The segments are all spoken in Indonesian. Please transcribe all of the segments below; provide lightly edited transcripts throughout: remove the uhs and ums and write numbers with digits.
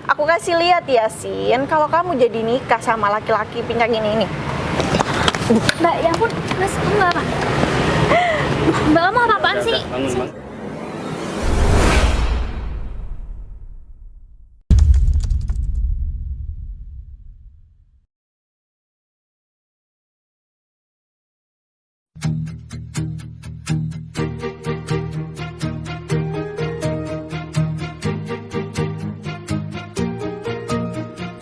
Aku kasih lihat ya, Sin, kalau kamu jadi nikah sama laki-laki pincang ini. Mbak, ya ampun, Mas, Mbak apa? Mbak mau apa-apaan sih? Bangun, Bang.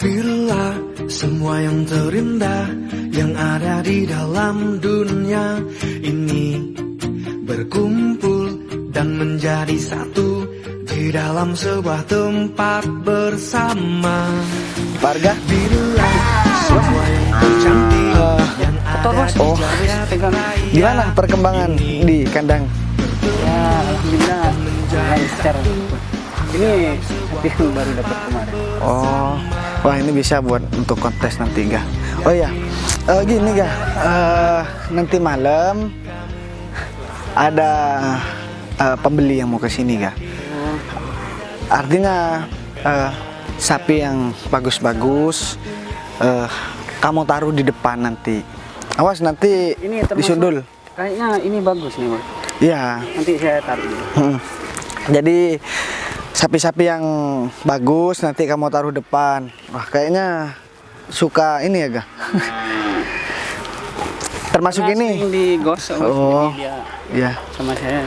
Bila semua yang terindah yang ada di dalam dunia ini berkumpul dan menjadi satu di dalam sebuah tempat bersama. Warga? Bila semua yang tercantik yang ada di Oh, gimana perkembangan di kandang? Ya, alhamdulillah lancar. Ini sapi yang baru dapat kemarin. Oh, wah ini bisa buat untuk kontes nanti ga? Oh ya, gini ga, nanti malam ada pembeli yang mau ke sini ga? Artinya sapi yang bagus-bagus kamu taruh di depan nanti. Awas nanti Ini termasuk- disundul. Kayaknya ini bagus nih, Bang. Iya. Nanti saya taruh dulu. Jadi sapi-sapi yang bagus nanti kamu taruh depan. Wah kayaknya suka ini ya ga? Termasuk Karena ini. sering digosok, Oh, jadi dia ya. sama saya.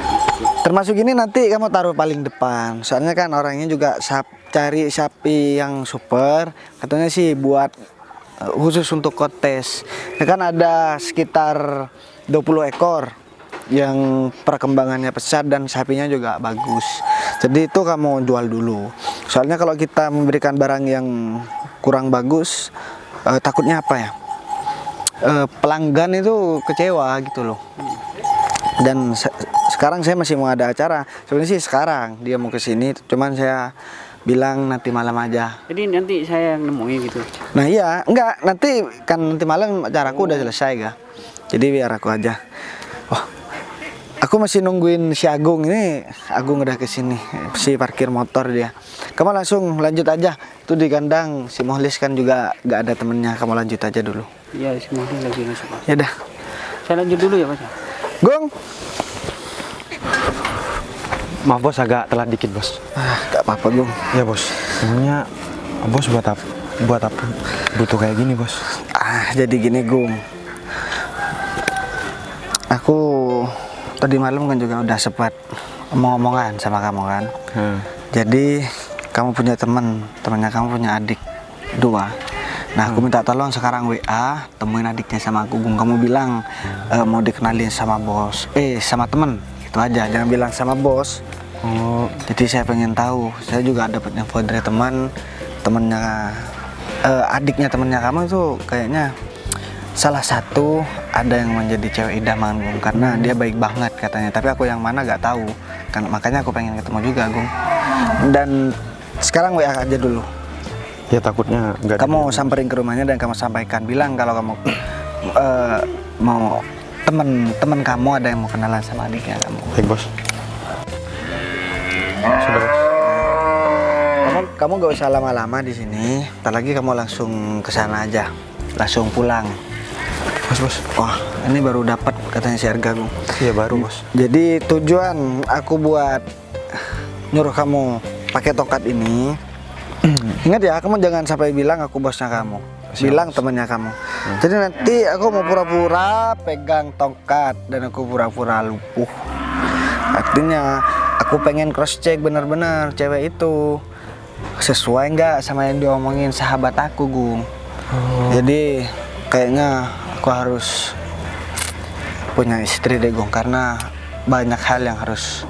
Termasuk ini nanti kamu taruh paling depan. Soalnya kan orangnya juga cari sapi yang super. Katanya sih buat khusus untuk kontes. Ya kan ada sekitar 20 ekor yang perkembangannya pesat dan sapinya juga bagus. Jadi itu kamu jual dulu. Soalnya kalau kita memberikan barang yang kurang bagus, takutnya apa ya? Pelanggan itu kecewa gitu loh. Dan sekarang saya masih mau ada acara. Sebenarnya sih sekarang dia mau ke sini, cuman saya bilang nanti malam aja. Jadi nanti saya yang nemuin gitu. Nah iya, enggak, nanti malam acaraku udah selesai ga. Jadi biar aku aja. Wah, aku masih nungguin si Agung ini. Agung udah kesini, si parkir motor dia. Kamu langsung lanjut aja. Tuh di kandang si Mohlis kan juga gak ada temennya. Kamu lanjut aja dulu. Iya, semuanya lagi masuk, Pak. Ya dah. Saya lanjut dulu ya, Pak. Gung. Maaf bos, agak telat dikit bos. Gak apa-apa Gung. Ya bos, emangnya bos buat apa? Butuh kayak gini bos? Jadi gini Gung. Aku tadi malam kan juga udah sempat omong-omongan sama kamu kan. Jadi kamu punya temannya kamu punya adik 2. Nah aku minta tolong sekarang WA temuin adiknya sama aku Gung. Kamu bilang mau dikenalin sama bos, sama temen. Itu aja, jangan bilang sama bos. Oh, Jadi saya pengen tahu. Saya juga dapat info dari temennya adiknya temennya kamu itu kayaknya salah satu ada yang menjadi cewek idaman Gung, karena dia baik banget katanya. Tapi aku yang mana gak tahu kan, makanya aku pengen ketemu juga Gung. Dan sekarang WA aja dulu. ya takutnya nggak. Kamu samperin ke rumahnya dan kamu sampaikan, bilang kalau kamu mau temen kamu ada yang mau kenalan sama adiknya kamu. Baik bos. Sudah bos. Kamu gak usah lama-lama di sini. Ntar lagi kamu langsung ke sana aja, langsung pulang. Bos. Wah, ini baru dapat katanya si Arga Gung. Iya baru bos. Jadi tujuan aku buat nyuruh kamu pakai tongkat ini. Ingat ya, kamu jangan sampai bilang aku bosnya kamu. Bilang temannya kamu. Jadi nanti aku mau pura-pura pegang tongkat dan aku pura-pura lumpuh. Artinya aku pengen cross check benar-benar cewek itu sesuai nggak sama yang diomongin sahabat aku Gung. Jadi kayaknya aku harus punya istri deh Gung, karena banyak hal yang harus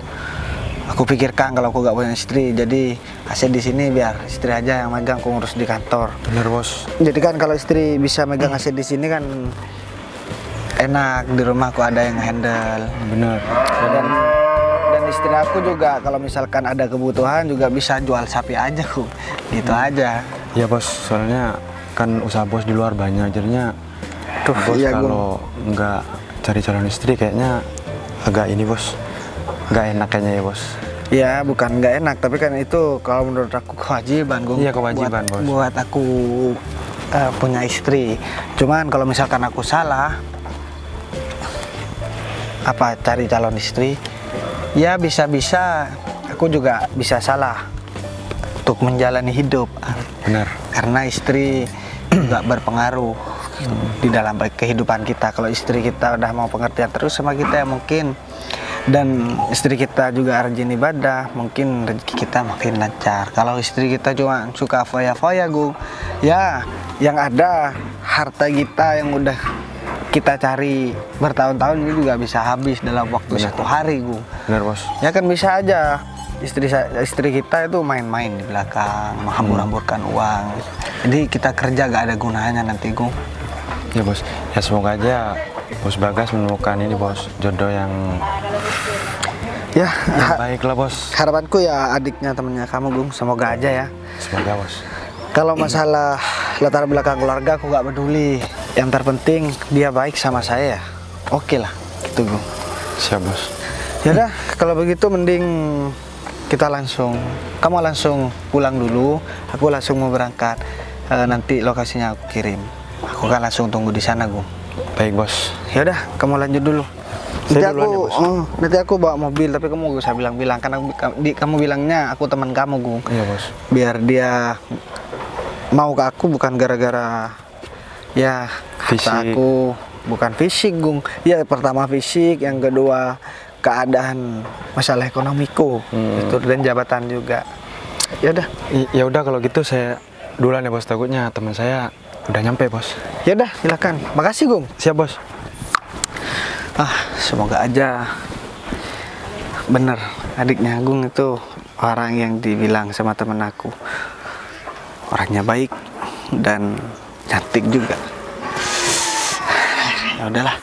aku pikirkan kalau aku gak punya istri. Jadi asyik di sini biar istri aja yang megang, aku ngurus di kantor. Bener bos. Jadi kan kalau istri bisa megang asyik di sini kan enak, di rumah aku ada yang handle. Bener. Dan istri aku juga kalau misalkan ada kebutuhan juga bisa jual sapi aja Gung. Gitu aja. Ya bos, soalnya kan usaha bos di luar banyak, jadinya bos iya, kalau nggak cari calon istri kayaknya agak ini bos, nggak enak kayaknya ya bos. Ya bukan nggak enak, tapi kan itu kalau menurut aku kewajiban Gung. Iya, kewajiban, Bos. Buat aku punya istri. Cuman kalau misalkan aku salah, cari calon istri, ya bisa-bisa aku juga bisa salah untuk menjalani hidup. Benar. Karena istri juga berpengaruh di dalam kehidupan kita. Kalau istri kita udah mau pengertian terus sama kita, ya mungkin, dan istri kita juga rajin ibadah, mungkin rezeki kita makin lancar. Kalau istri kita cuma suka foya-foya Gung, ya yang ada harta kita yang udah kita cari bertahun-tahun ini juga bisa habis dalam waktu satu hari Gung. Benar, Bos. Ya kan bisa aja istri kita itu main-main di belakang, menghambur-hamburkan uang. Jadi kita kerja gak ada gunanya nanti Gung. Ya, Bos. Ya semoga aja Bos Bagas menemukan ini, Bos, jodoh yang Ya, baik lah, Bos. harapanku ya adiknya temennya kamu Gung, semoga aja ya. Semoga, Bos. Kalau masalah latar belakang keluarga aku gak peduli. Yang terpenting dia baik sama saya. Oke lah, gitu Gung. Siap, Bos. Ya udah, kalau begitu mending kamu langsung pulang dulu, aku langsung mau berangkat. Nanti lokasinya aku kirim. Aku kan langsung tunggu di sana Gung. Baik, Bos. Ya udah, kamu lanjut dulu. Saya duluan ya, Bos. Nanti aku bawa mobil, tapi kamu gak usah bilang-bilang karena kamu bilangnya aku teman kamu Gung. Iya, Bos. Biar dia mau ke aku bukan gara-gara ya Fisik. kata aku, bukan fisik Gung. Ya pertama fisik, yang kedua keadaan masalah ekonomiku itu, dan jabatan juga. Ya udah. Ya udah kalau gitu saya duluan ya, Bos. Takutnya teman saya udah nyampe, Bos. Ya udah, silakan. Makasih Gung. Siap, Bos. Semoga aja bener adiknya Agung itu orang yang dibilang sama temen aku. Orangnya baik dan cantik juga. Ya udahlah,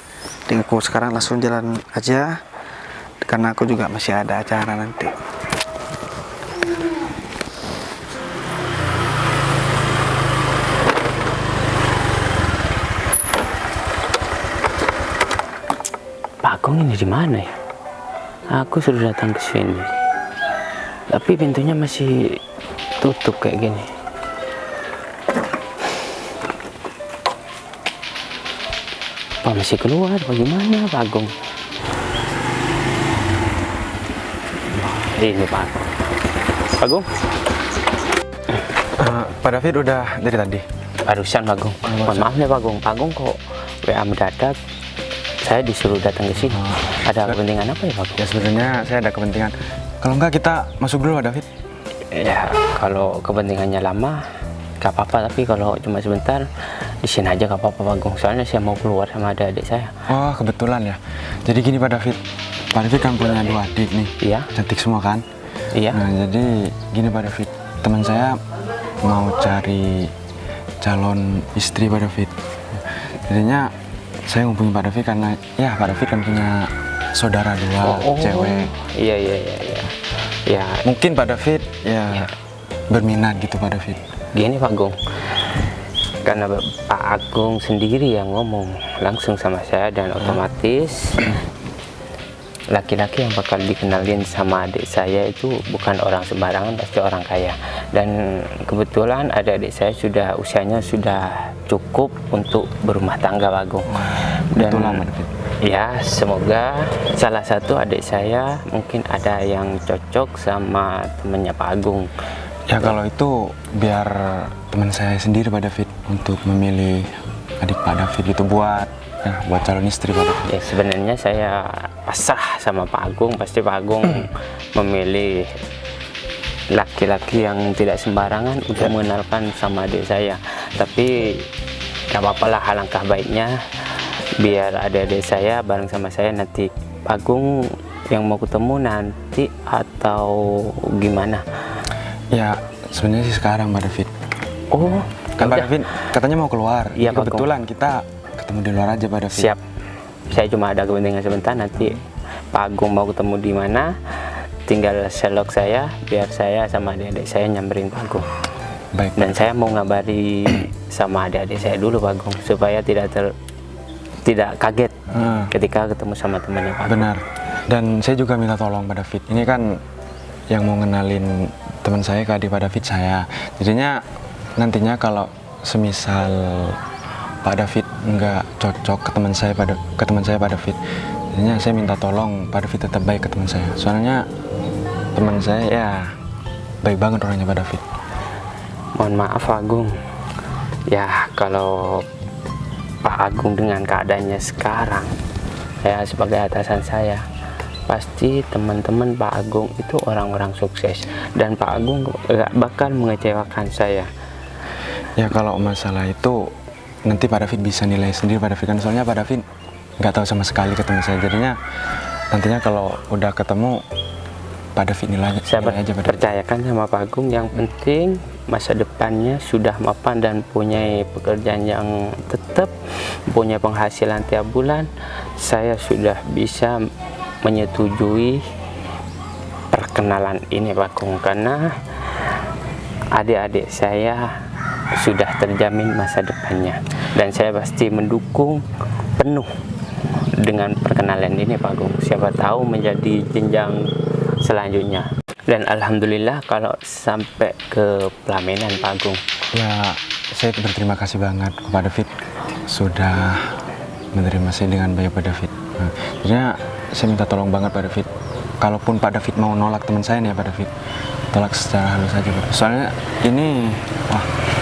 aku sekarang langsung jalan aja karena aku juga masih ada acara nanti. Pak Agung ini di mana ya? Aku sudah datang ke sini, tapi pintunya masih tutup kayak gini. Apa masih keluar? Bagaimana Pak Agung? Ini Pak Agung. Pak Agung? Pak David udah dari tadi. Barusan Pak Agung. Mohon maaf nih Pak Agung. Pak Agung kok WA mendadak? Saya disuruh datang ke sini. Ada kepentingan apa ya Pak Agung? Ya sebenarnya saya ada kepentingan. Kalau enggak kita masuk dulu, Pak David. Ya kalau kepentingannya lama gak apa-apa, tapi kalau cuma sebentar di sini aja gak apa-apa Pak Agung. Soalnya saya mau keluar sama adik-adik saya. Oh kebetulan ya. Jadi gini Pak David. Pak David kan punya 2 adik nih. Iya. Cantik semua kan? Iya. Nah jadi gini Pak David. Teman saya mau cari calon istri Pak David. Jadinya saya hubungi Pak David karena ya Pak David kan punya saudara 2 cewek. Iya. Ya Mungkin Pak David ya berminat gitu Pak David. gini Pak Agung. Karena Pak Agung sendiri yang ngomong langsung sama saya, dan otomatis laki-laki yang bakal dikenalin sama adik saya itu bukan orang sembarangan, pasti orang kaya. Dan kebetulan adik-adik saya sudah usianya sudah cukup untuk berumah tangga Pak Agung. Dan ya semoga salah satu adik saya mungkin ada yang cocok sama temennya Pak Agung. Ya kalau itu biar teman saya sendiri Pak David untuk memilih adik Pak David itu buat calon istri Pak David. Ya sebenarnya saya pasrah sama Pak Agung, pasti Pak Agung memilih laki-laki yang tidak sembarangan untuk mengenalkan sama adik saya. Tapi gak apa-apa lah, alangkah baiknya biar adik-adik saya bareng sama saya nanti. Pak Agung yang mau ketemu nanti atau gimana? Ya sebenarnya sih sekarang Pak David. Oh Kan Pak yaudah. David katanya mau keluar. Iya, Pak kebetulan kita ketemu di luar aja Pak David. Siap. Saya cuma ada kepentingan sebentar, nanti Pak Agung mau ketemu di mana, tinggal selok saya biar saya sama adik-adik saya nyamperin Pak Agung. Baik. Dan saya mau ngabari sama adik-adik saya dulu Pak Agung supaya tidak kaget ketika ketemu sama temannya Pak Agung. Benar. Dan saya juga minta tolong Pak David. Ini kan yang mau ngenalin teman saya ke adik Pak David saya. Jadinya nantinya kalau semisal Pak David nggak cocok ke teman saya Pak David, jadinya saya minta tolong Pak David tetap baik ke teman saya. Soalnya teman saya ya baik banget orangnya Pak David. Mohon maaf Agung, ya kalau Pak Agung dengan keadaannya sekarang, saya sebagai atasan saya, pasti teman-teman Pak Agung itu orang-orang sukses dan Pak Agung gak bakal mengecewakan saya. Ya kalau masalah itu nanti Pak David bisa nilai sendiri Pak David, kan soalnya Pak David nggak tahu sama sekali ketemu saya. Jadinya nantinya kalau udah ketemu Pak David nilai Saya aja Pak David. percayakan sama Pak Agung, yang penting masa depannya sudah mapan dan punya pekerjaan yang tetap, punya penghasilan tiap bulan. Saya sudah bisa menyetujui perkenalan ini Pak Agung, karena adik-adik saya sudah terjamin masa depannya dan saya pasti mendukung penuh dengan perkenalan ini Pak Agung. Siapa tahu menjadi jenjang selanjutnya. Dan alhamdulillah kalau sampai ke pelaminan Pak Agung. Ya saya berterima kasih banget kepada David sudah menerima saya dengan baik Pak David. Nah, jadinya saya minta tolong banget Pak David. Kalaupun Pak David mau nolak teman saya nih ya Pak David, tolak secara halus saja Pak. Soalnya ini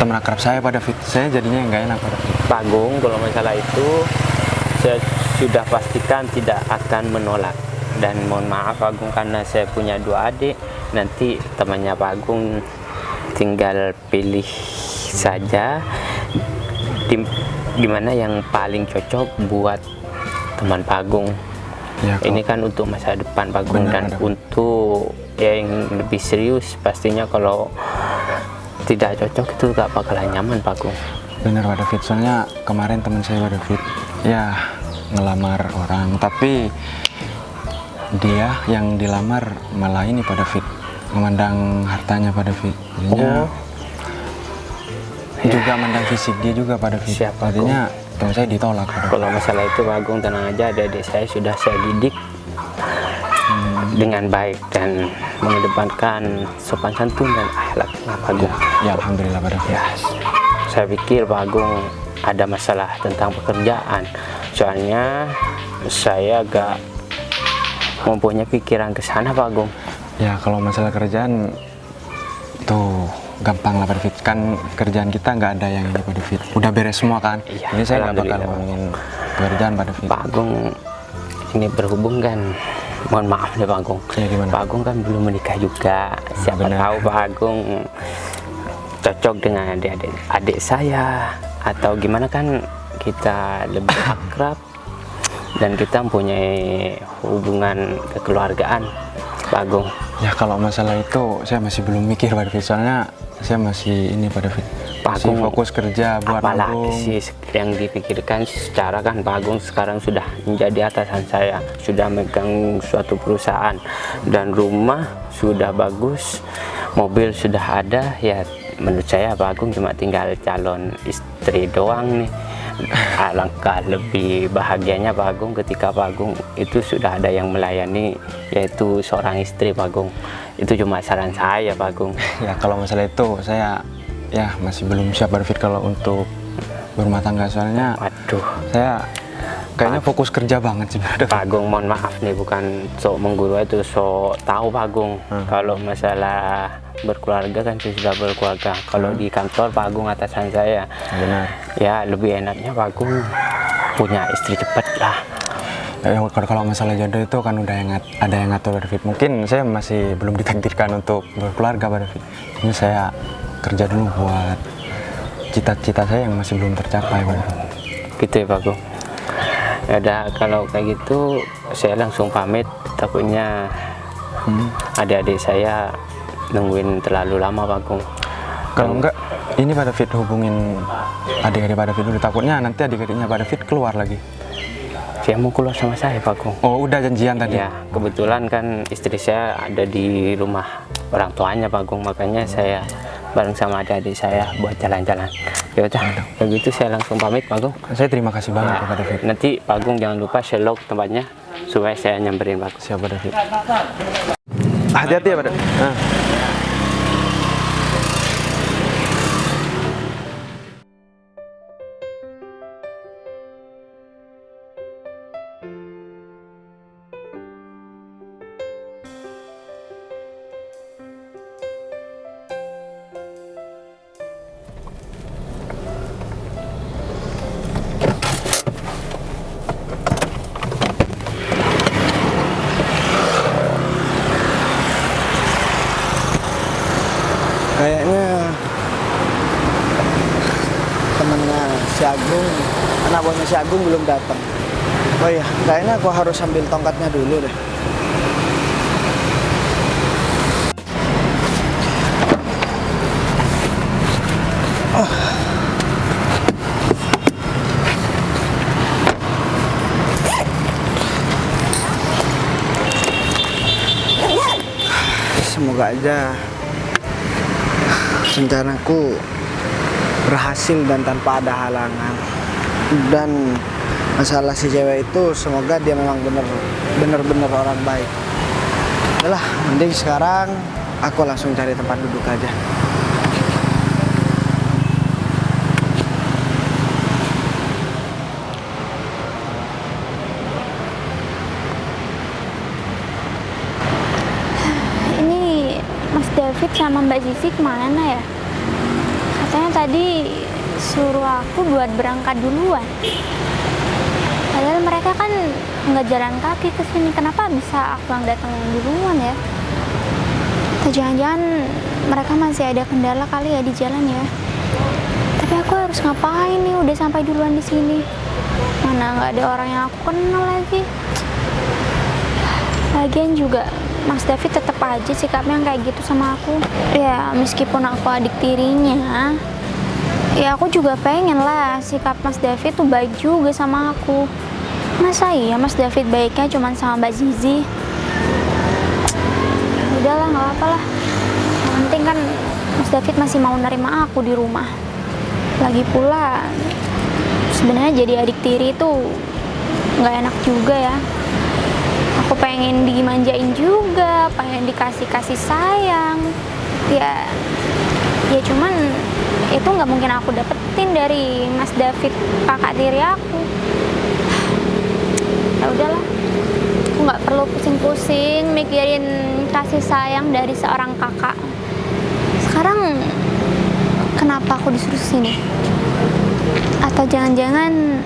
teman akrab saya Pak David. Saya jadinya nggak enak Pak David. Pak Agung kalau masalah itu saya sudah pastikan tidak akan menolak. Dan mohon maaf Pak Agung, karena saya punya 2 adik, nanti temannya Pak Agung tinggal pilih saja di mana yang paling cocok buat teman Pak Agung. Ya, Ini kan untuk masa depan Pak Agung, dan untuk yang lebih serius pastinya kalau tidak cocok itu gak bakalan nyaman Pak Agung. benar Pak David. Soalnya kemarin teman saya Pak David ya ngelamar orang, tapi dia yang dilamar malah ini Pak David memandang hartanya Pak David. Jadinya juga mandang fisik dia juga Pak David. Siapa Artinya teman saya ditolak Pak David. Kalau masalah itu Pak Agung tenang aja, adik saya sudah saya didik dengan baik dan mengedepankan sopan santun dan akhlak Pak Agung. Ya alhamdulillah Pak David. Ya, saya pikir Pak Agung ada masalah tentang pekerjaan, soalnya saya agak mempunyai pikiran ke sana Pak Agung. Ya kalau masalah kerjaan tuh gampang lah Pak David, kan kerjaan kita nggak ada yang ini Pak David, udah beres semua kan. Iya, Ini saya nggak bakal alhamdulillah. ngomongin pekerjaan Pak David. Pak Agung ini berhubung kan, mohon maaf nih Pak Agung. Ya, gimana? Pak Agung kan belum menikah juga. Siapa benar. tahu Pak Agung cocok dengan adik saya atau gimana, kan kita lebih akrab dan kita mempunyai hubungan kekeluargaan Pak Agung. Ya kalau masalah itu saya masih belum mikir Pak David, soalnya saya masih ini Pak David, Pak masih Agung, fokus kerja buat apalagi nabung. sih yang dipikirkan secara kan Pak Agung sekarang sudah menjadi atasan saya, sudah megang suatu perusahaan dan rumah sudah bagus, mobil sudah ada. Ya menurut saya Pak Agung cuma tinggal calon istri doang nih. Alangkah lebih bahagianya Pak Agung ketika Pak Agung itu sudah ada yang melayani, yaitu seorang istri Pak Agung. Itu cuma saran saya Pak Agung. Ya kalau masalah itu saya ya masih belum siap Pak David kalau untuk berumah tangga, soalnya Waduh saya kayaknya fokus kerja banget sih Pak David. Pak Agung, mohon maaf nih, bukan sok menggurui itu, sok tahu Pak Agung. Kalau masalah berkeluarga kan saya sudah berkeluarga. Kalau di kantor Pak Agung atasan saya, Benar. ya lebih enaknya Pak Agung punya istri cepat lah. Ya, kalau masalah jodoh itu kan udah ada yang ngatur Pak David. Mungkin saya masih belum ditakdirkan untuk berkeluarga Pak David. Ini saya kerja dulu buat cita-cita saya yang masih belum tercapai Pak David. Gitu ya Pak Agung. Ya udah, kalau kayak gitu saya langsung pamit, takutnya adik-adik saya nungguin terlalu lama Pak Agung. Kalau enggak, ini Pak David hubungin adik-adik Pak David dulu, takutnya nanti adik-adiknya Pak David keluar lagi. Dia mau keluar sama saya Pak Agung. Oh udah janjian tadi? Ya kebetulan kan istri saya ada di rumah orang tuanya Pak Agung, makanya saya bareng sama adik-adik saya buat jalan-jalan. Ya udah, kalau gitu saya langsung pamit Pak Agung. Saya terima kasih banget Ya, Pak David. nanti Pak Agung jangan lupa share log tempatnya supaya saya nyamperin Pak Agung. Siap Pak David. Hati-hati ya, Pak. Nah. Kayaknya temennya si Agung, anak buahnya si Agung belum datang. Oh iya, kayaknya aku harus ambil tongkatnya dulu deh. Semoga aja rencanaku berhasil dan tanpa ada halangan. Dan masalah si cewek itu semoga dia memang bener-bener orang baik. Udah lah, mending sekarang aku langsung cari tempat duduk aja. Ini Mas David sama Mbak Zizi kemana ya? Katanya tadi suruh aku buat berangkat duluan. Padahal mereka kan nggak jalan kaki ke sini. Kenapa bisa aku yang datang duluan ya? Atau jangan-jangan mereka masih ada kendala kali ya di jalan ya? Tapi aku harus ngapain nih? Udah sampai duluan di sini. Mana nggak ada orang yang aku kenal lagi. Lagian juga Mas David tetap aja sikapnya kayak gitu sama aku. Ya meskipun aku adik tirinya, ya aku juga pengen lah sikap Mas David tuh baik juga sama aku. Masa iya Mas David baiknya cuma sama Mbak Zizi? Udahlah, nggak apa-apa lah. Yang penting kan Mas David masih mau nerima aku di rumah. Lagi pula sebenarnya jadi adik tiri itu nggak enak juga ya. Aku pengen dimanjain juga, pengen dikasih sayang. Ya cuman itu nggak mungkin aku dapetin dari Mas David, kakak tiri aku. Ya udahlah, aku nggak perlu pusing-pusing mikirin kasih sayang dari seorang kakak. Sekarang kenapa aku disuruh sini? Atau jangan-jangan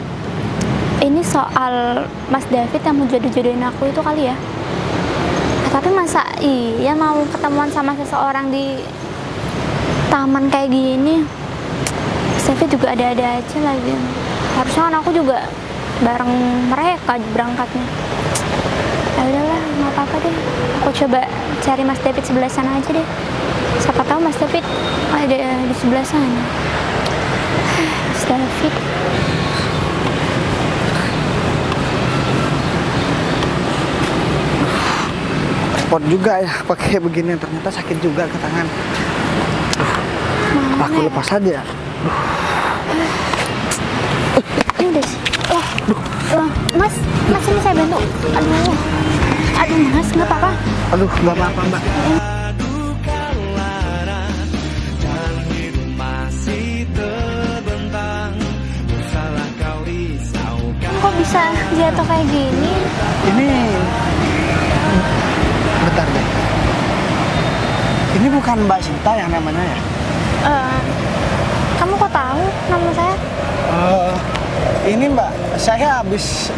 ini soal Mas David yang mau jodoh-jodohin aku itu kali ya? Tapi masa iya mau ketemuan sama seseorang di taman kayak gini? Mas David juga ada-ada aja lagi. Harusnya kan aku juga bareng mereka berangkatnya. Ya udahlah, nggak apa-apa deh. Aku coba cari Mas David sebelah sana aja deh. Siapa tahu Mas David ada di sebelah sana. Mas David. Repot juga ya pakai begini, ternyata sakit juga ke tangan. Apa aku lepas aja? Ini udah sih. Mas ini saya bantu. Aduh Mas, nggak apa-apa. Aduh, nggak apa-apa Mbak. Kok bisa jatuh kayak gini? Ini bentar deh. Ini bukan Mbak Sinta yang namanya ya? Kamu kok tahu nama saya? Ini Mbak, saya habis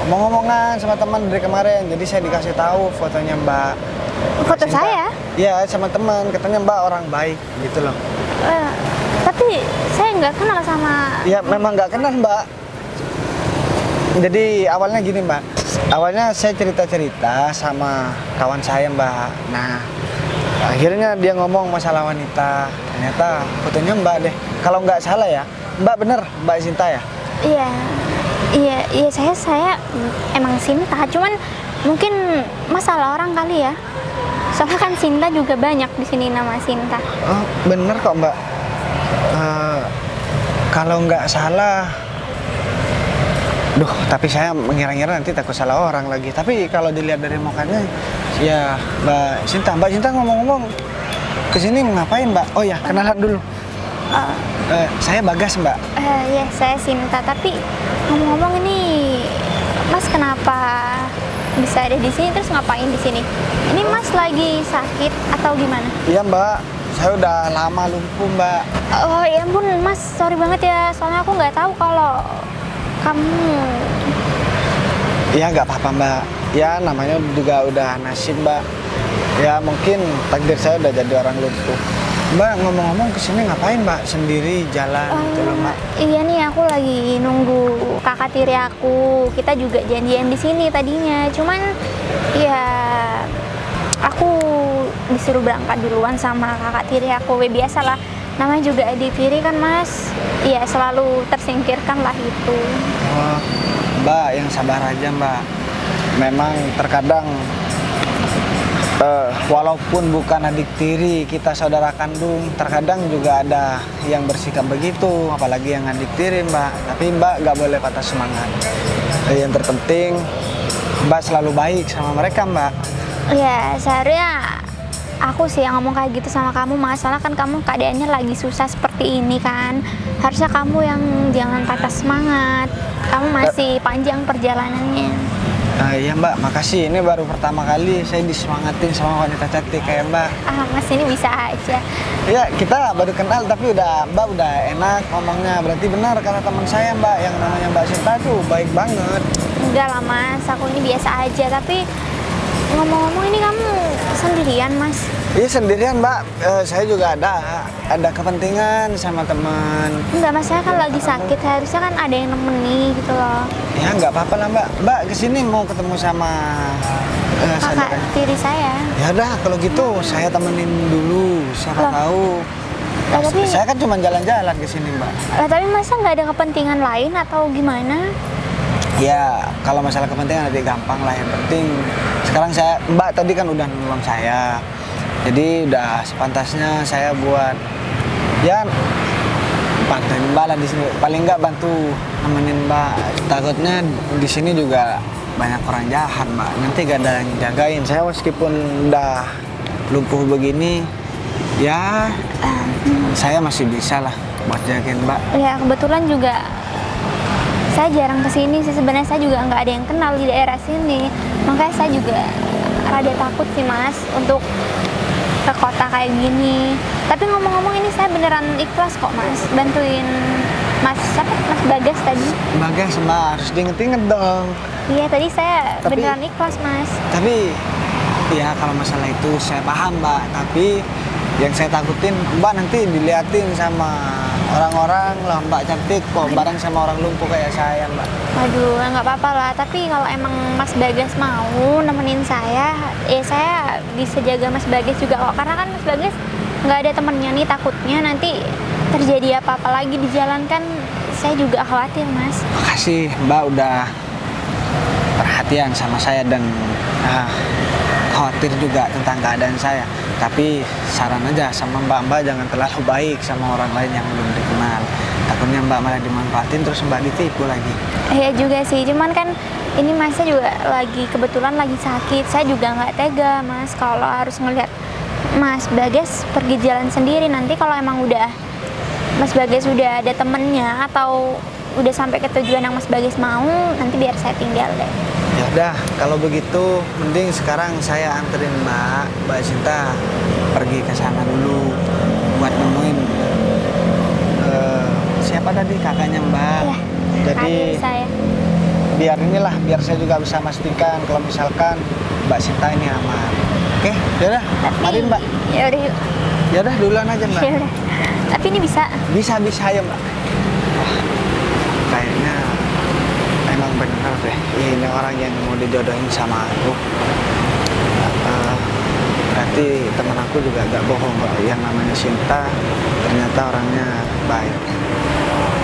ngomong-ngomongan sama teman dari kemarin, jadi saya dikasih tahu fotonya Mbak. Foto Sinta. saya? Iya, sama teman, katanya Mbak orang baik gitu loh. Tapi saya nggak kenal sama. Ya memang nggak kenal Mbak. Jadi awalnya gini Mbak, awalnya saya cerita-cerita sama kawan saya Mbak. Nah, akhirnya dia ngomong masalah wanita. Ternyata fotonya Mbak deh. Kalau nggak salah ya, Mbak bener Mbak Sinta ya? Iya saya emang Sinta. Cuman mungkin masalah orang kali ya. Soalnya kan Sinta juga banyak di sini nama Sinta. Oh bener kok Mbak. Kalau nggak salah. Duh, tapi saya mengira-ngira nanti takut salah orang lagi. Tapi kalau dilihat dari mukanya, Ya, Mbak Sinta. Mbak Sinta ngomong-ngomong kesini ngapain, Mbak? Oh ya, kenalan dulu. Saya Bagas, Mbak. Ya, saya Sinta. Tapi ngomong-ngomong ini, Mas kenapa bisa ada di sini? Terus ngapain di sini? Ini Mas lagi sakit atau gimana? Iya, Mbak. Saya udah lama lumpuh, Mbak. Oh ya ampun, Mas, sorry banget ya. Soalnya aku nggak tahu kalau kamu. Ya, nggak apa-apa, Mbak. Ya, namanya juga udah nasib, Mbak. Ya, mungkin takdir saya udah jadi orang lumpuh. Mbak, ngomong-ngomong kesini ngapain, Mbak? Sendiri jalan gitu loh, Mbak. Iya nih, aku lagi nunggu kakak tiri aku. Kita juga janjian di sini tadinya. Cuman ya aku disuruh berangkat duluan sama kakak tiri aku. Biasalah, namanya juga adik tiri kan, Mas. Iya, selalu tersingkirkan lah itu. Oh, Mbak, yang sabar aja, Mbak. Memang terkadang walaupun bukan adik tiri, kita saudara kandung, terkadang juga ada yang bersikap begitu, apalagi yang adik tiri, Mbak. Tapi Mbak nggak boleh patah semangat. Yang terpenting Mbak selalu baik sama mereka, Mbak. Ya, seharusnya aku sih yang ngomong kayak gitu sama kamu, Mas. Soalnya kan kamu keadaannya lagi susah seperti ini kan. Harusnya kamu yang jangan patah semangat. Kamu masih panjang perjalanannya. Iya, Mbak, makasih. Ini baru pertama kali saya disemangatin sama wanita cantik kayak Mbak. Mas ini bisa aja. Ya, kita baru kenal tapi Mbak udah enak ngomongnya. Berarti benar karena teman saya, Mbak, yang namanya Mbak Sinta tuh baik banget. Enggak lah, Mas, aku ini biasa aja. Tapi ngomong-ngomong, ini kamu sendirian, Mas? Iya, sendirian, Mbak. Saya juga ada kepentingan sama teman. Enggak, Mas, saya kan lagi sakit. Harusnya kan ada yang nemeni gitu loh. Ya, nggak apa-apa lah, Mbak. Mbak kesini mau ketemu sama Kakak tiri saya. Ya udah, kalau gitu saya temenin dulu. Siapa Loh. tahu. Lah, tapi Saya kan cuma jalan-jalan ke sini, Mbak. tapi masa nggak ada kepentingan lain atau gimana? Ya, kalau masalah kepentingan lebih gampang lah. Yang penting sekarang Mbak tadi kan udah nolong saya. Jadi udah sepantasnya saya buat ya bantuin Mbak lah di sini. Paling nggak bantu nemenin Mbak. Takutnya di sini juga banyak orang jahat, Mbak. Nanti gak ada yang jagain. Saya meskipun udah lumpuh begini, ya saya masih bisa lah buat jagain Mbak. Ya kebetulan juga saya jarang kesini sih. Sebenarnya saya juga nggak ada yang kenal di daerah sini. Makanya saya juga rada takut sih, Mas, untuk ke kota kayak gini. Tapi ngomong-ngomong, ini saya beneran ikhlas kok, Mas, bantuin Mas Bagas tadi. Bagas, Mbak, harus diinget-inget dong. Iya, tadi saya beneran ikhlas, Mas. Tapi ya kalau masalah itu saya paham, Mbak. Tapi yang saya takutin Mbak nanti diliatin sama orang-orang lah, Mbak cantik kok bareng sama orang lumpuh kayak saya, Mbak. Waduh, nggak apa-apa lah. Tapi kalau emang Mas Bagas mau nemenin saya, ya saya bisa jaga Mas Bagas juga kok. Karena kan Mas Bagas nggak ada temennya nih, takutnya nanti terjadi apa-apa lagi di jalan kan. Saya juga khawatir, Mas. Makasih Mbak udah perhatian sama saya dan khawatir juga tentang keadaan saya. Tapi saran aja sama Mbak jangan terlalu baik sama orang lain yang belum dikenal. Takutnya Mbak malah dimanfaatin terus Mbak ditipu lagi. Iya juga sih, cuman kan ini Masnya juga kebetulan lagi sakit. Saya juga nggak tega, Mas, kalau harus ngelihat Mas Bagas pergi jalan sendiri. Nanti kalau emang udah Mas Bagas udah ada temennya atau udah sampai ke tujuan yang Mas Bagas mau, nanti biar saya tinggal deh. Ya udah, kalau begitu mending sekarang saya anterin Mbak Sinta pergi ke sana dulu buat nemuin siapa tadi kakaknya Mbak. Ya, Jadi saya. biar saya juga bisa pastikan kalau misalkan Mbak Sinta ini aman. Oke, yaudah, mari Mbak. Ya udah yuk. Yaudah, duluan aja Mbak. Ya udah. Tapi ini bisa. Bisa ya Mbak. Wah, kayaknya emang benar deh. Ini orang yang mau dijodohin sama aku. Berarti teman aku juga gak bohong Mbak. Yang namanya Sinta ternyata orangnya baik.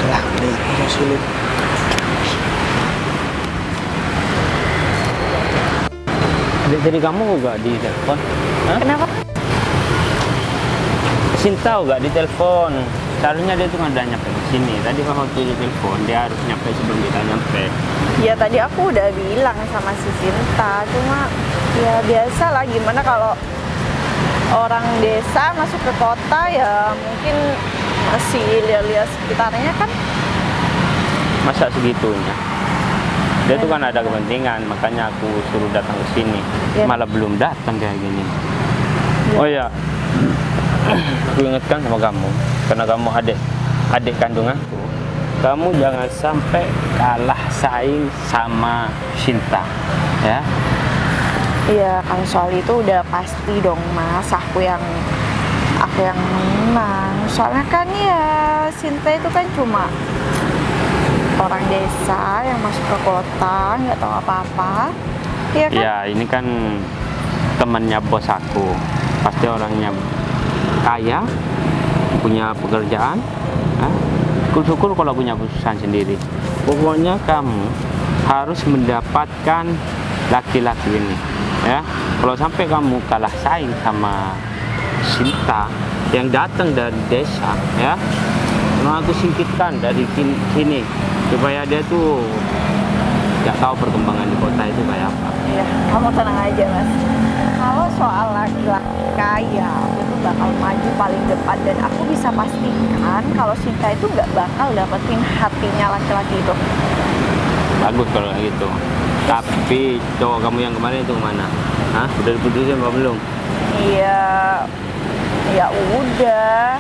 Udah, ini sulit. Jadi kamu gak di telepon? Kenapa? Sinta gak di telepon. Seharusnya dia tuh udah nyampe di sini. Tadi waktu di telepon dia harus nyampe sebelum kita nyampe. Ya tadi aku udah bilang sama si Sinta, cuma Ya biasa lah, gimana kalau orang desa masuk ke kota ya mungkin masih lihat-lihat sekitarnya kan. Masa segitunya? Dia tuh kan ada kepentingan, makanya aku suruh datang ke sini. Ya. Malah belum datang kayak gini. Oh ya, aku ingatkan sama kamu, karena kamu adik kandunganku. Kamu jangan sampai kalah saing sama Sinta, ya. Iya, kalau soal itu udah pasti dong Mas, aku yang menang. Soalnya kan ya Sinta itu kan cuma orang desa yang masuk ke kota, nggak tahu apa-apa. Iya kan? Ya, ini kan temannya bos aku. Pasti orangnya kaya, punya pekerjaan. Syukur kalau punya perusahaan sendiri. Pokoknya kamu harus mendapatkan laki-laki ini, ya. Kalau sampai kamu kalah saing sama Sinta yang datang dari desa, ya, mau aku singkirkan dari sini supaya dia tuh nggak tahu perkembangan di kota itu kayak apa. Iya, kamu tenang aja Mas. Kalau soal laki-laki kaya, aku tuh bakal maju paling depan dan aku bisa pastikan kalau Sinta itu nggak bakal dapetin hatinya laki-laki itu. Bagus kalau kayak gitu. Tapi cowok kamu yang kemarin itu kemana? Hah? Udah diputusin apa belum? Iya, ya udah.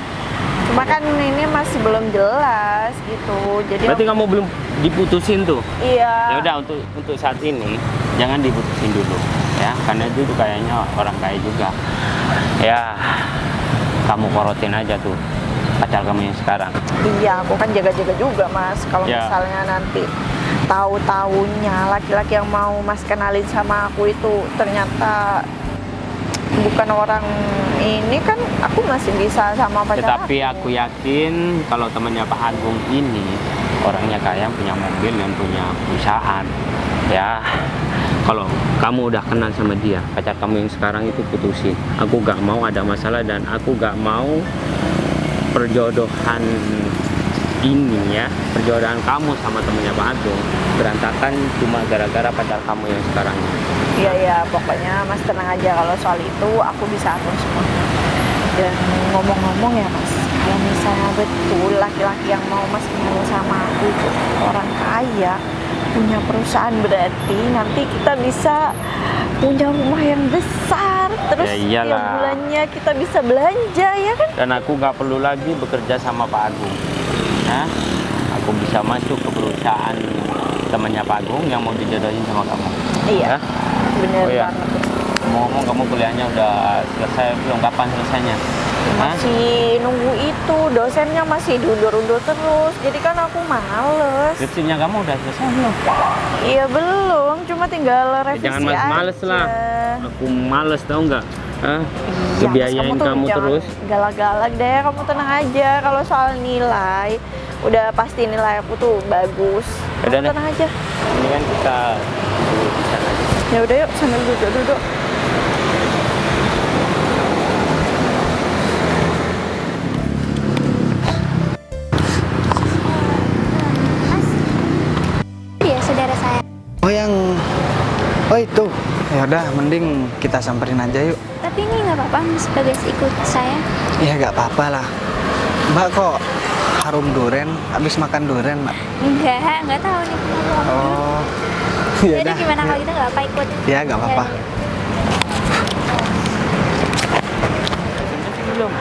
Cuma kan ini masih belum jelas gitu. Jadi Berarti kamu belum diputusin tuh? iya. Ya udah, untuk saat ini jangan diputusin dulu, ya, karena itu tuh kayaknya orang kaya juga. Ya, kamu korotin aja tuh pacar kamu yang sekarang. Iya, aku kan jaga-jaga juga Mas. Kalau Ya. misalnya nanti tahu-taunya laki-laki yang mau Mas kenalin sama aku itu ternyata bukan orang ini, kan aku masih bisa sama pacar. Tetapi aku yakin kalau temannya Pak Agung ini orangnya kaya, punya mobil dan punya perusahaan. Ya, kalau kamu udah kenal sama dia, pacar kamu yang sekarang itu putusin. Aku gak mau ada masalah dan aku gak mau perjodohan ini, ya, perjodohan kamu sama temennya Pak Agung berantakan cuma gara-gara pacar kamu yang sekarang. Iya, iya, pokoknya Mas tenang aja, kalau soal itu aku bisa atur semua. Dan ngomong-ngomong ya Mas, kalau misalnya betul laki-laki yang mau Mas kenal sama aku itu orang kaya, punya perusahaan, berarti nanti kita bisa punya rumah yang besar, terus Ya iyalah. tiap bulannya kita bisa belanja, ya kan? Dan aku gak perlu lagi bekerja sama Pak Agung. Nah, aku bisa masuk ke perusahaan temannya Pak Agung yang mau dijodohin sama kamu. Iya, Ya? bener Oh iya. banget. Ngomong kamu kuliahnya udah selesai belum? Kapan selesainya? Hah? Masih nunggu itu, dosennya masih diundur-undur terus, jadi kan aku males. Skripsinya kamu udah selesai belum? Iya belum, cuma tinggal Ya, revisi jangan males-males aja. lah. Aku males tau nggak? Hah? Iya, Kebiayain Mas, tuh kamu jangan terus. galak-galak deh, kamu tenang aja. Kalau soal nilai, udah pasti nilai aku tuh bagus. Udah Kamu deh. tenang aja. Ini kan kita duduk di sana aja. Ya udah yuk, sambil duduk-duduk. Mas, dia saudara saya. Oh itu. Ya udah, mending kita samperin aja yuk. Tapi ini nggak apa-apa, Mas Bagas ikut saya. Ya nggak apa-apa lah. Mbak kok harum duren, habis makan duren, Mbak? Nggak tahu nih. Oh. Ya Jadi udah. gimana kalau kita nggak apa ikut? Ya nggak apa-apa. Ya, Belum.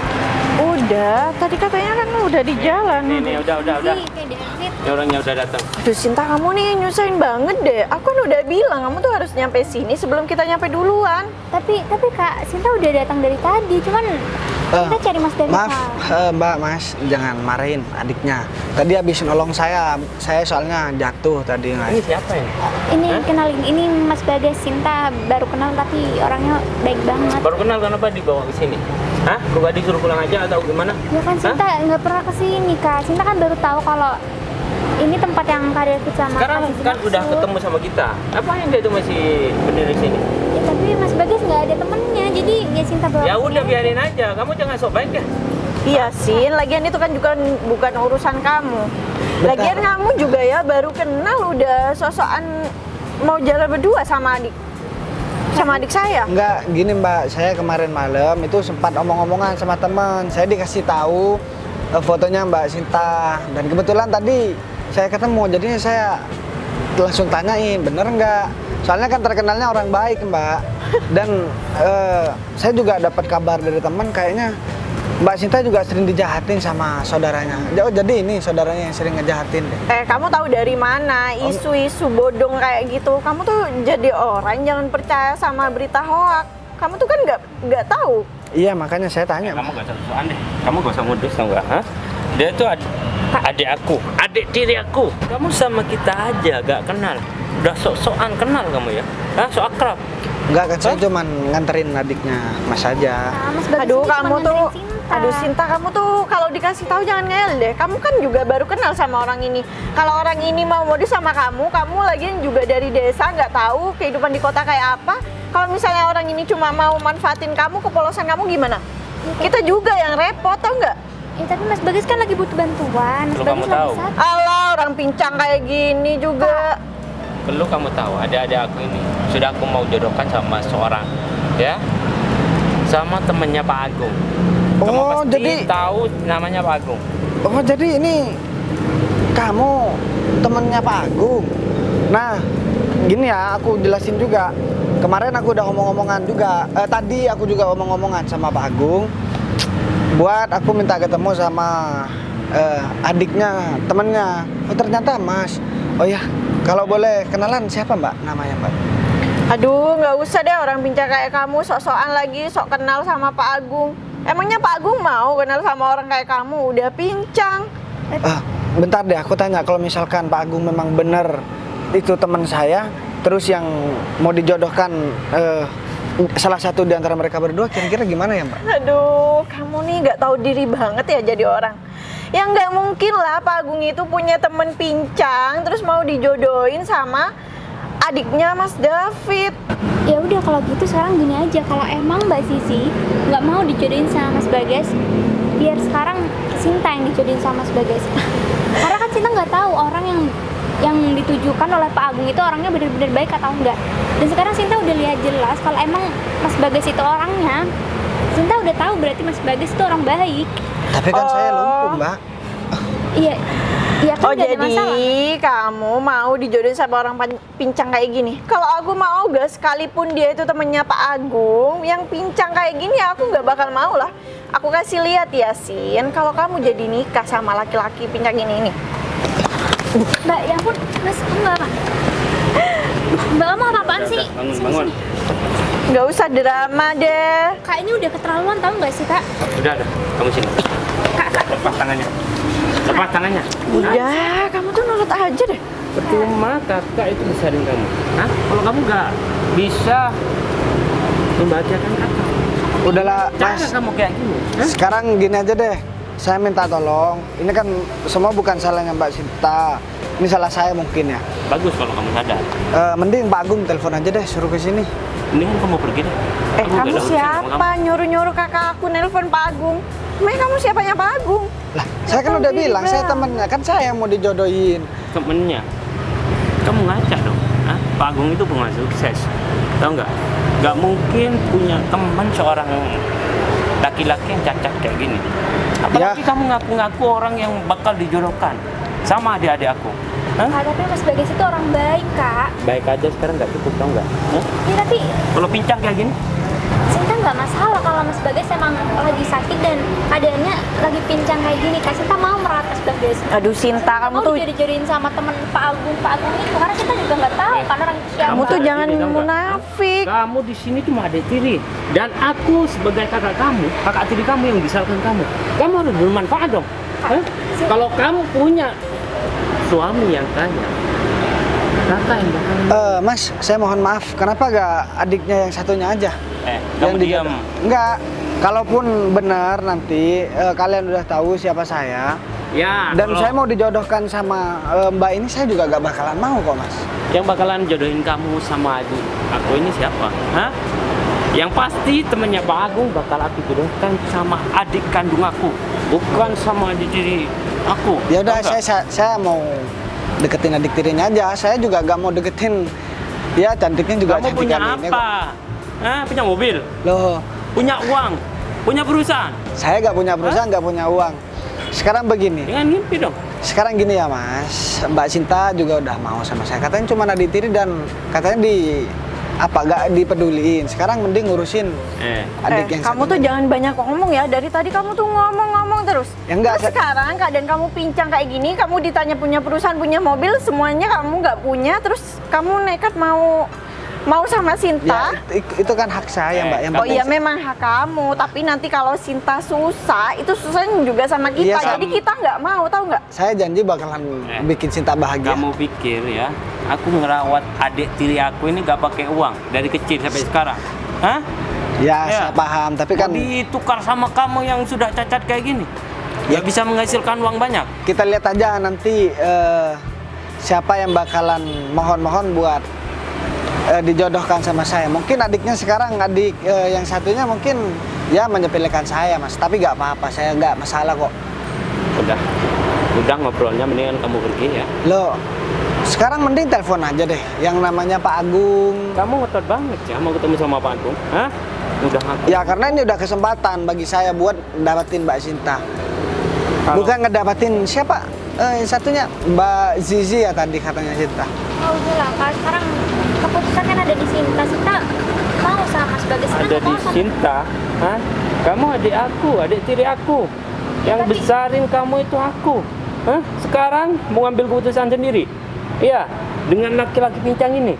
Udah, tadi katanya kan udah di jalan. Nih, udah. Ih, kayak David. Ini orangnya udah datang. Aduh Sinta, kamu nih nyusahin banget deh. Aku kan udah bilang kamu tuh harus nyampe sini sebelum kita nyampe duluan. Tapi Kak Sinta udah datang dari tadi, cuman kita cari Mas David. Maaf, Kak. Mbak, Mas, jangan marahin adiknya. Tadi habis nolong saya soalnya jatuh tadi, Ini Mas. siapa ya? Ini kenalin, ini Mas Bagas. Sinta baru kenal tapi orangnya baik banget. Baru kenal, kenapa dibawa ke sini? Hah? Kok gak disuruh pulang aja atau gimana? Ya kan Sinta nggak pernah kesini Kak. Sinta kan baru tahu kalau ini tempat yang Kak David sama Sekarang Kak Sisi kan udah maksud. ketemu sama kita. Apa yang dia tuh masih berdiri di sini? Ya, tapi Mas Bagas nggak ada temennya, jadi ya Sinta bawa Ya kesini udah aja. biarin aja. Kamu jangan sok baik ya. Iya Sin, lagian itu kan juga bukan urusan kamu. Lagian kamu juga ya baru kenal udah sosokan mau jalan berdua sama adik. sama adik saya? Enggak, gini Mbak, saya kemarin malam itu sempat omong-omongan sama teman. Saya dikasih tahu fotonya Mbak Sinta, dan kebetulan tadi saya ketemu, jadinya saya langsung tanyain bener nggak. Soalnya kan terkenalnya orang baik Mbak, dan saya juga dapat kabar dari teman kayaknya Mbak Sinta juga sering dijahatin sama saudaranya. Jadi ini saudaranya yang sering ngejahatin deh. Kamu tahu dari mana isu-isu bodong kayak gitu? Kamu tuh jadi orang jangan percaya sama berita hoak. Kamu tuh kan nggak tahu. Iya, makanya saya tanya. Kamu gak usah sosokan deh. Kamu gak usah modus tau gak? Hah? Dia tuh adik aku, adik tiri aku. Kamu sama kita aja gak kenal. Udah sok-sokan kenal kamu ya? Hah? Sok akrab. Enggak kan, saya cuman nganterin adiknya Mas aja. Mas Bagas Aduh, ini cuma kamu tuh, nganterin Sinta. aduh Sinta, kamu tuh kalau dikasih tahu jangan ngeyel deh. Kamu kan juga baru kenal sama orang ini. Kalau orang ini mau modus sama kamu lagian juga dari desa, nggak tahu kehidupan di kota kayak apa. Kalau misalnya orang ini cuma mau manfaatin kamu, kepolosan kamu gimana? Kita juga yang repot, tau nggak? Ya tapi Mas Bagas kan lagi butuh bantuan. Mas Perlu kamu Bagas lagi tahu. sakit. Alah, orang pincang kayak gini juga. Perlu kamu tahu, adik-adik aku ini sudah aku mau jodohkan sama seorang, ya, sama temennya Pak Agung. Kamu Oh, pasti jadi tahu namanya Pak Agung. oh jadi ini kamu temennya Pak Agung. Nah, gini ya, aku jelasin juga. Kemarin aku udah omong-omongan juga. Tadi aku juga omong-omongan sama Pak Agung. Buat aku minta ketemu sama adiknya, temennya. Oh ternyata Mas. Oh ya, kalau boleh kenalan siapa Mbak namanya Mbak? Aduh, nggak usah deh, orang pincang kayak kamu sok-sokan lagi, sok kenal sama Pak Agung. Emangnya Pak Agung mau kenal sama orang kayak kamu? Udah pincang. Bentar deh, aku tanya, kalau misalkan Pak Agung memang bener itu teman saya, terus yang mau dijodohkan salah satu di antara mereka berdua, kira-kira gimana ya Mbak? Aduh, kamu nih nggak tahu diri banget ya jadi orang. Ya nggak mungkin lah Pak Agung itu punya temen pincang terus mau dijodohin sama adiknya Mas David. Ya udah kalau gitu sekarang gini aja, kalau emang Mbak Sisi nggak mau dijodohin sama Mas Bagas, biar sekarang Sinta yang dijodohin sama Mas Bagas. Karena kan Sinta nggak tahu orang yang ditujukan oleh Pak Agung itu orangnya benar-benar baik atau enggak. Dan sekarang Sinta udah lihat jelas kalau emang Mas Bagas itu orangnya. Sinta udah tahu berarti Mas Bagas itu orang baik. Tapi kan saya lumpuh Mbak. Iya, iya kan Oh nggak ada jadi masalah. kamu mau dijodohin sama orang pincang kayak gini? Kalau aku mau gak, sekalipun dia itu temennya Pak Agung yang pincang kayak gini, aku nggak bakal mau lah. Aku kasih lihat ya Sin, kalau kamu jadi nikah sama laki-laki pincang ini nih. Mbak, ya ampun, Mas, enggak apa? Mbak mau apa-apaan sih? Bangun, bangun. Nggak usah drama deh. Kayaknya udah keterlaluan, tahu nggak sih Kak? Udah, kamu sini. Kak, Lepas tangannya. Lepas tangannya. Udah, kamu tuh nurut aja deh. Percuma kakak itu besarin kamu. Hah? Kalau kamu nggak bisa membahagiakan kakak, Udahlah cara Mas, kamu kayak gini. Hah? sekarang gini aja deh. Saya minta tolong. Ini kan semua bukan salahnya Mbak Sinta. Ini salah saya mungkin ya. Bagus kalau kamu sadar. Mending Pak Agung telepon aja deh, suruh ke sini. Mendingan kamu pergi deh. Aku nggak Kamu ada urusan sama siapa nyuruh-nyuruh kakak aku nelpon Pak Agung? Emang kamu siapanya Pak Agung? Lah, saya kan tahu udah diri bilang, saya banget. temennya. Kan saya yang mau dijodohin. Temennya. Kamu ngaca dong. Hah? Pak Agung itu pengusaha sukses. Tahu nggak? Nggak mungkin punya teman seorang laki-laki yang cacat kayak gini. Apalagi Ya. kamu ngaku-ngaku orang yang bakal dijodohkan sama adik-adik aku. Hah? Kak, tapi Mas Bagas itu orang baik, Kak. Baik aja sekarang nggak cukup, tau nggak? Hah? Ya tapi Kalau pincang kayak gini, Sinta nggak masalah kalau Mas Bagas emang lagi sakit dan keadaannya lagi pincang kayak gini. Kak, Sinta mau merawat Mas Bagas. Aduh Sinta, kamu Mau tuh dijodohin sama temen Pak Agung itu karena kita juga nggak tahu kan orang itu siapa. kamu tuh Ada jangan diri, tau nggak? munafik. kamu di sini cuma adik tiri dan aku sebagai kakak kamu, kakak tiri kamu yang disalahkan kamu. Kamu harus bermanfaat dong. Hah? Kalau kamu punya suami yang kaya, kakak yang bakal. Mas, saya mohon maaf. Kenapa gak adiknya yang satunya aja? Kamu diam. Enggak. Kalaupun benar nanti kalian udah tahu siapa saya, Ya. dan kalau saya mau dijodohkan sama Mbak ini, saya juga gak bakalan mau kok Mas. yang bakalan jodohin kamu sama adik aku ini siapa? Hah? Yang pasti temennya Pak Agung bakal aku jodohkan sama adik kandung aku, bukan sama adik tiri aku. Ya udah, Tahu nggak? saya mau deketin adik tirinya aja. Saya juga gak mau deketin. Ya cantiknya juga Kamu cantik punya kali ini kok. apa? Punya mobil, Loh, punya uang, punya perusahaan. saya nggak punya perusahaan, nggak punya uang. Sekarang begini. Jangan ngimpi dong. Sekarang gini ya Mas, Mbak Sinta juga udah mau sama saya. Katanya cuma adik tiri dan katanya gak dipeduliin. Sekarang mending ngurusin adik yang kamu tuh satunya. jangan banyak ngomong ya. Dari tadi kamu tuh ngomong terus. Ya enggak, Terus sekarang keadaan kamu pincang kayak gini, kamu ditanya punya perusahaan, punya mobil, semuanya kamu nggak punya. Terus kamu nekat mau sama Sinta. Ya, itu kan hak saya Mbak. Yang Oh penting iya memang hak kamu, tapi nanti kalau Sinta susah, itu susahnya juga sama kita. Iya, Jadi kita nggak mau, tahu nggak? saya janji bakalan bikin Sinta bahagia. Kamu pikir ya, aku ngerawat adik tiri aku ini gak pakai uang dari kecil sampai sekarang? Hah? Ya, Ya. saya paham, tapi kan Mau ditukar sama kamu yang sudah cacat kayak gini? Ya. Gak bisa menghasilkan uang banyak. kita lihat aja nanti siapa yang bakalan mohon-mohon buat dijodohkan sama saya. Mungkin adiknya sekarang, yang satunya mungkin ya menyepelekan saya Mas, tapi nggak apa-apa, saya nggak masalah kok. Udah ngobrolnya mendingan kamu pergi ya. Loh, sekarang mending telepon aja deh, yang namanya Pak Agung. Kamu ngotot banget ya mau ketemu sama Pak Agung? Hah? Udah ngaku. Ya karena ini udah kesempatan bagi saya buat dapetin Mbak Sinta. Bukan ngedapetin siapa? Yang satunya Mbak Zizi ya tadi katanya Sinta. Oh udah lah Kak, sekarang keputusan kan ada di Sinta. Sinta mau sama Mas Bagas. Ada di Sinta. Hah? Kamu adik aku, adik tiri aku. Yang Tapi- besarin kamu itu aku. Hah? Sekarang mau ambil keputusan sendiri. Iya, dengan laki-laki pincang ini.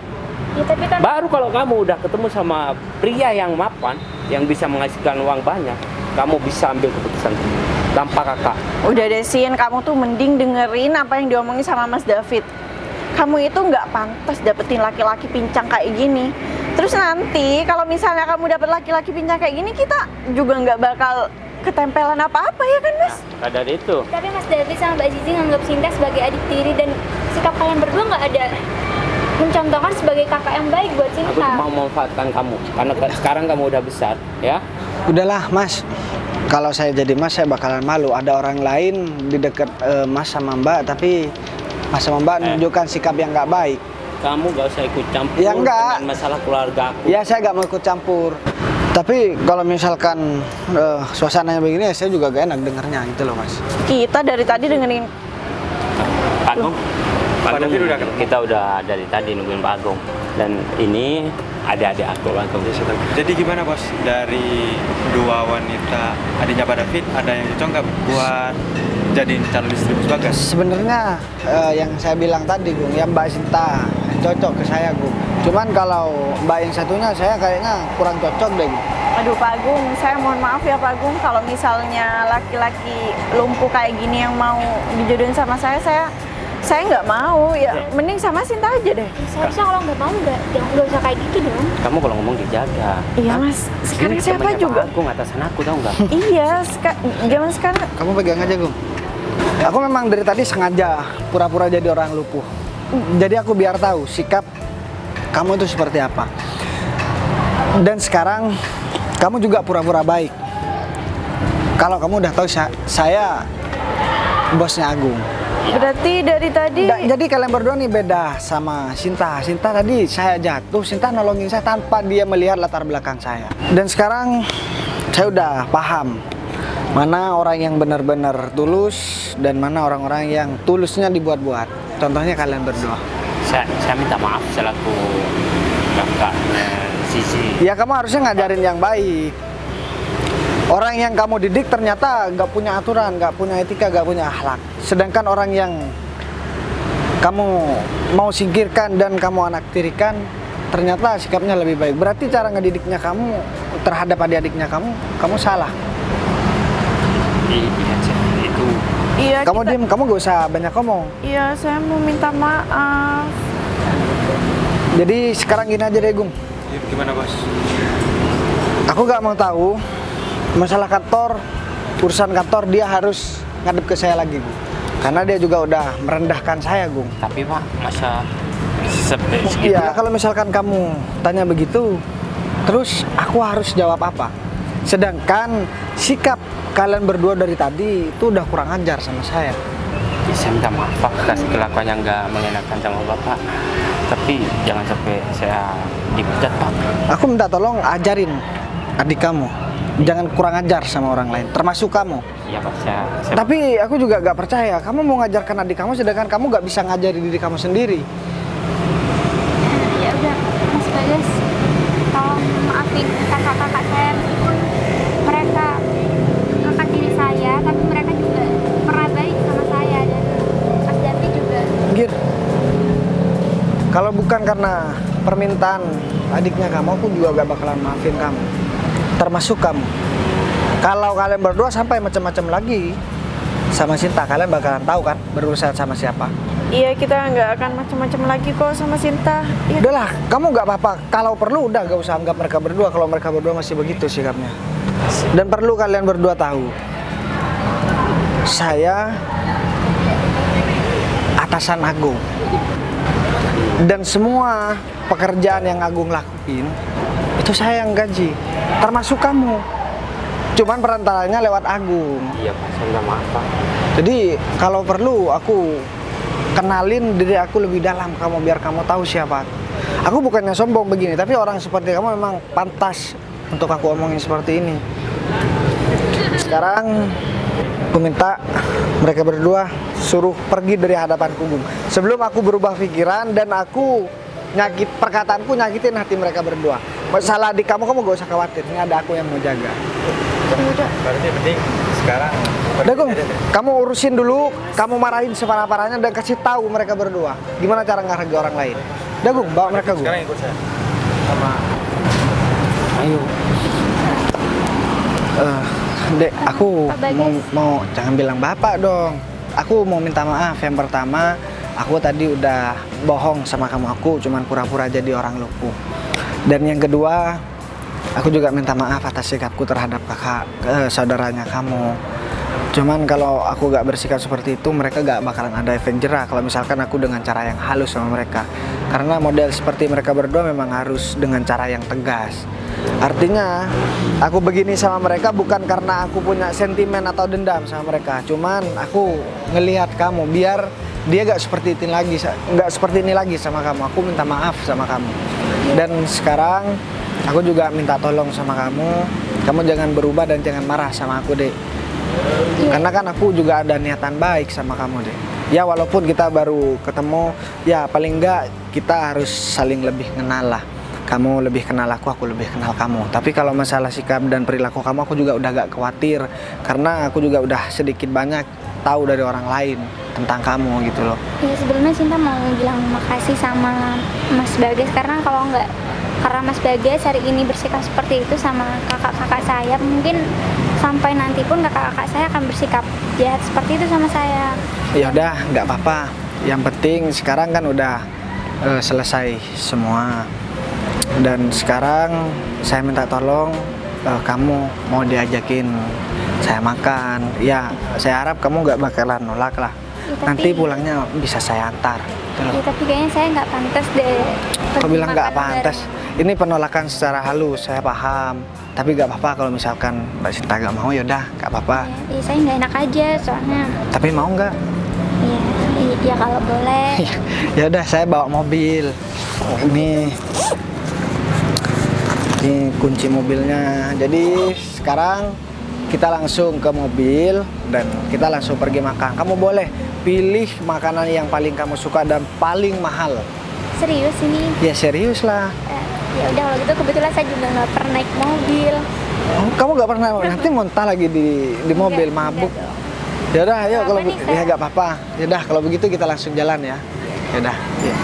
Ya tapi kan Baru kalau kamu udah ketemu sama pria yang mapan, yang bisa menghasilkan uang banyak, kamu bisa ambil keputusan sendiri tanpa kakak. Udah deh Sin, kamu tuh mending dengerin apa yang diomongin sama Mas David. Kamu itu nggak pantas dapetin laki-laki pincang kayak gini. Terus nanti kalau misalnya kamu dapet laki-laki pincang kayak gini, kita juga nggak bakal ketempelan apa-apa ya kan Mas? Ada itu. tapi Mas David sama Mbak Zizi nganggap Sinta sebagai adik tiri dan sikap kalian berdua nggak ada mencontohkan sebagai kakak yang baik buat Aku Sinta. cuma mau memanfaatkan kamu karena sekarang kamu udah besar, ya. Udahlah Mas, kalau saya jadi Mas saya bakalan malu. Ada orang lain di dekat Mas sama Mbak, tapi Mas sama Mbak menunjukkan sikap yang nggak baik. Kamu gak usah ikut campur Ya, enggak. dengan masalah keluarga aku. Ya saya nggak mau ikut campur. Tapi kalau misalkan suasananya begini, ya saya juga gak enak dengernya gitu loh Mas. Kita dari tadi dengerin. Pak Agung, kita udah dari tadi nungguin Pak Agung. Dan ini adik-adik aku, Pak Agung. Jadi gimana bos, dari dua wanita adiknya Pak David, ada yang cocok nggak buat jadiin calon istri Mas Bagas? Sebenarnya yang saya bilang tadi Gung, ya Mbak Sinta cocok ke saya Gung. Cuman kalau Mbak yang satunya saya kayaknya kurang cocok deh Gung. Aduh Pak Agung, saya mohon maaf ya Pak Agung, kalau misalnya laki-laki lumpuh kayak gini yang mau dijodohin sama saya nggak mau. Ya mending sama Sinta aja deh. Seharusnya kalau nggak mau nggak usah kayak gitu dong. Kamu kalau ngomong dijaga. Iya Mas, sekarang Ini siapa temannya juga? Pak Agung atasan aku, tau nggak? Iya, zaman sekarang. Kamu pegang aja Gung. Aku memang dari tadi sengaja pura-pura jadi orang lumpuh. Jadi aku biar tahu sikap kamu itu seperti apa. Dan sekarang kamu juga pura-pura baik. Kalau kamu udah tahu saya bosnya Agung. Berarti dari tadi. Jadi kalian berdua nih beda sama Sinta. Sinta tadi saya jatuh, Sinta nolongin saya tanpa dia melihat latar belakang saya. Dan sekarang saya udah paham mana orang yang benar-benar tulus dan mana orang-orang yang tulusnya dibuat-buat. Contohnya kalian berdua. Saya minta maaf selaku kakaknya Sisi. Ya kamu harusnya ngajarin yang baik. Orang yang kamu didik ternyata nggak punya aturan, nggak punya etika, nggak punya akhlak. Sedangkan orang yang kamu mau singkirkan dan kamu anak tirikan ternyata sikapnya lebih baik. Berarti cara ngedidiknya kamu terhadap adik-adiknya kamu salah. Iya, itu. Iya, Kamu diem, kamu gak usah banyak ngomong. Iya, saya mau minta maaf. Jadi sekarang gini aja deh Gung. Gimana bos? Aku gak mau tahu masalah kantor, urusan kantor dia harus ngadep ke saya lagi Gung. Karena dia juga udah merendahkan saya Gung. Tapi Pak, masa segitu? Iya, kalau misalkan kamu tanya begitu, terus aku harus jawab apa? Sedangkan sikap kalian berdua dari tadi itu udah kurang ajar sama saya. Saya minta maaf Pak, atas kelakuan yang nggak mengenakan sama Bapak. Tapi jangan sampai saya dipecat, Pak. Aku minta tolong ajarin adik kamu. Jangan kurang ajar sama orang lain, termasuk kamu. Iya, Pak. Saya Tapi aku juga gak percaya, kamu mau ngajarkan adik kamu sedangkan kamu gak bisa ngajari diri kamu sendiri. Ya udah, Mas Bagas, tolong maafin kakak-kakak saya, meskipun mereka kakak tiri saya, tapi mereka juga pernah baik sama saya, dan Mas Davi juga. Gir, kalau bukan karena permintaan adiknya kamu, aku juga gak bakalan maafin kamu. Termasuk kamu. Kalau kalian berdua sampai macam-macam lagi sama Sinta, kalian bakalan tahu kan berurusan sama siapa. Iya, kita nggak akan macam-macam lagi kok sama Sinta. Iya. Udahlah, kamu gak apa-apa. Kalau perlu udah gak usah anggap mereka berdua kalau mereka berdua masih begitu sikapnya. Dan perlu kalian berdua tahu, saya atasan Agung. Dan semua pekerjaan yang Agung lakuin itu saya yang gaji, termasuk kamu. Cuman perantaranya lewat Agung. Iya, Pak. Saya minta maaf, Pak. Jadi kalau perlu aku kenalin diri aku lebih dalam kamu biar kamu tahu siapa. Aku bukannya sombong begini, tapi orang seperti kamu memang pantas untuk aku omongin seperti ini. Sekarang aku minta mereka berdua suruh pergi dari hadapanku, Bung. Sebelum aku berubah pikiran dan aku perkataanku nyakitin hati mereka berdua. Masalah adik kamu gak usah khawatir. Ini ada aku yang mau jaga. Berarti penting sekarang. Udah, Gung, kamu urusin dulu, kamu marahin separah-parahnya dan kasih tahu mereka berdua gimana cara ngehargai orang lain. Udah, Gung, bawa mereka, Gung. Sekarang ikut saya. Sama. Ayo. Dek, aku Pak Bagas. mau jangan bilang bapak dong. Aku mau minta maaf. Yang pertama, aku tadi udah bohong sama kamu. Aku cuman pura-pura jadi orang lumpuh. Dan yang kedua, aku juga minta maaf atas sikapku terhadap saudaranya kamu. Cuman kalau aku gak bersikap seperti itu, mereka gak bakalan ada efek jerah kalau misalkan aku dengan cara yang halus sama mereka. Karena model seperti mereka berdua memang harus dengan cara yang tegas. Artinya, aku begini sama mereka bukan karena aku punya sentimen atau dendam sama mereka. Cuman aku ngelihat kamu biar dia gak seperti ini lagi sama kamu. Aku minta maaf sama kamu. Dan sekarang aku juga minta tolong sama kamu. Kamu jangan berubah dan jangan marah sama aku, Dek. Karena kan aku juga ada niatan baik sama kamu, Dek. Ya walaupun kita baru ketemu, ya paling enggak kita harus saling lebih kenal lah. Kamu lebih kenal aku lebih kenal kamu. Tapi kalau masalah sikap dan perilaku kamu, aku juga udah gak khawatir. Karena aku juga udah sedikit banyak tahu dari orang lain tentang kamu gitu loh. Ya sebelumnya Sinta mau bilang makasih sama Mas Bagas, karena kalau nggak karena Mas Bagas hari ini bersikap seperti itu sama kakak-kakak saya, mungkin sampai nanti pun kakak-kakak saya akan bersikap jahat seperti itu sama saya. Ya udah, nggak apa-apa. Yang penting sekarang kan udah selesai semua. Dan sekarang saya minta tolong kamu mau diajakin saya makan. Ya, saya harap kamu nggak bakalan nolak lah. Ya, Nanti pulangnya bisa saya antar. Ya, tapi kayaknya saya nggak pantas deh. Kau bilang nggak makan pantas. Ini penolakan secara halus, saya paham. Tapi nggak apa-apa kalau misalkan Mbak Sinta nggak mau, yaudah nggak apa-apa. Ya, saya nggak enak aja soalnya. Tapi mau nggak? Ya kalau boleh. Ya udah, saya bawa mobil. Ini kunci mobilnya. Jadi sekarang kita langsung ke mobil dan kita langsung pergi makan. Kamu boleh pilih makanan yang paling kamu suka dan paling mahal. Serius ini? Ya serius lah. Ya udah kalau gitu, kebetulan saya juga nggak pernah naik mobil. Oh, kamu nggak pernah nanti muntah lagi di mobil mabuk. Ya udah, ayo kalau Apa nih, ya nggak apa-apa. Ya udah kalau begitu kita langsung jalan ya. Ya udah. Ya.